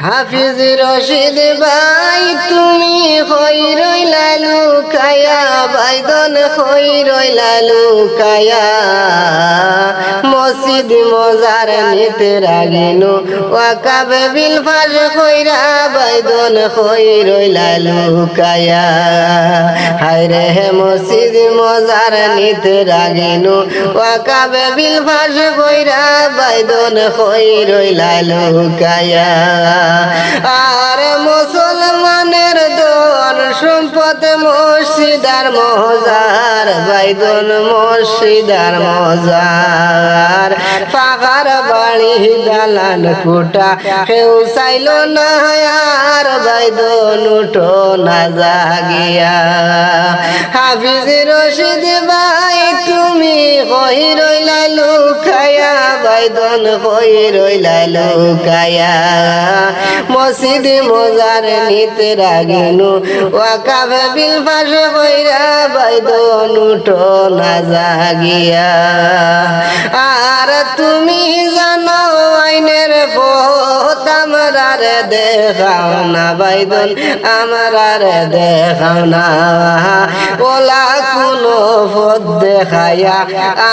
হাফিজ রশিদ ভাই তুমি কই রইলা লুকায়া, বাইদন কই রইলা লুকায়া, মসজিদ মজার নিতে রাগিনু ওয়াকাবে বিল ফাশ কইরা, বাইদন কই রইলা লুকায়া। হায়রে মসজিদ মজার নিতে রাগিনু ওয়াকাবে বিল ফাশ কইরা, বাইদন কই রইলা লুকায়া। আর মুসলমানের দোর সম্পদ মসজিদ আর মজার, বাইদন মসজিদ আর মজার, পাকার বাড়ি দালান কোটা কেউ চাইল না আর, বাইদন উঠো না জাগিয়া। হাফিজ রশিদ ভাই তুমি কই রইলা লুকায়া, বাইদন কই রইলা লুকায়া, মসজিদ মজার নিতে রাগিনু ওয়াকাবে বিল ফাশ কইরা, বাইদন উঠো না জাগিয়া। আর তুমি জানো আইনের পথ আমরারে দেখাও না, বাইদন আমরারে দেখাও না, ওলা কোনো পথ দেখায়া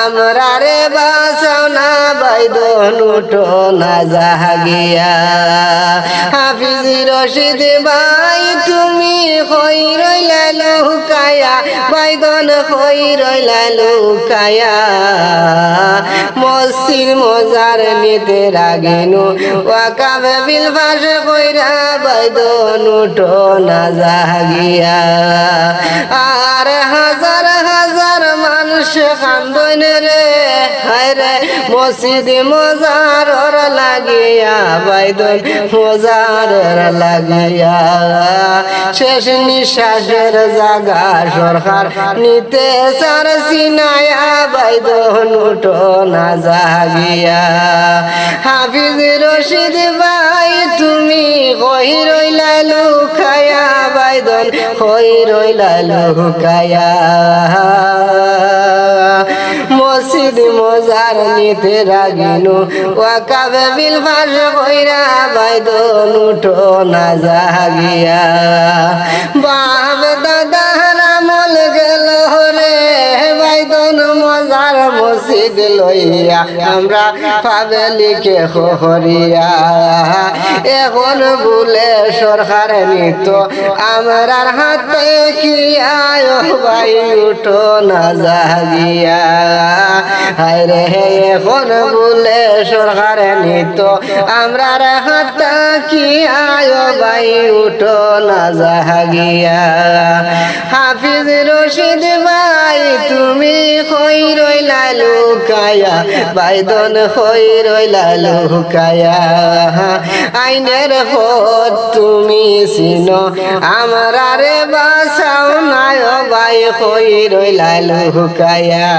আমরারে বাঁচাও না, বাইদন উঠো না জাগিয়া। হাফিজ রশিদ ভাই তুমি কই রইলা লুকায়া, বাইদন কই রইলা লুকায়া, মসজিদ মজার নিতে রাগিনু ওয়াকাবে বিল ফাশ কইরা, বাইদন উঠো না জাগিয়া। আর হাজার হাজার মানুষ কান্দন রে, হায়রে মসজিদ মজার লাগিয়া, বাইদন মজার লাগিয়া, শেষ নিঃশ্বাসের জাগা সরকার নিতে সার সিনায়া, বাইদন উঠো না জাগিয়া। হাফিজ রশিদ ভাই তুমি কই রইলা লুকায়া, বাইদন কই রইলা লুকায়া, মসজিদ মজার নিতে রাগিনু ওয়াকাবে বিল ফাশ কইরা, বাইদন উঠো না জাগিয়া। বাপ দাদার আমল গেল রে, বাইদন মজার মসজিদ লইয়া আমরা পাবে লিখে হরিয়া, এখন বলে সরকার নিত আমরার হাতে কি আয়, ভাই উঠো না জাগিয়া। হায়রে এখন বলে সরকার নিত আমরার হাতে কি আয়, ভাই উঠো না জাগিয়া। হাফিজ রশিদ ভাই তুমি কই রইলা লুকায়া, বাইদন কই রইলা লুকায়া, আইনের পথ তুমি চিনো আমরারে বাঁচাও না, ভাই কই রইলা লুকায়া।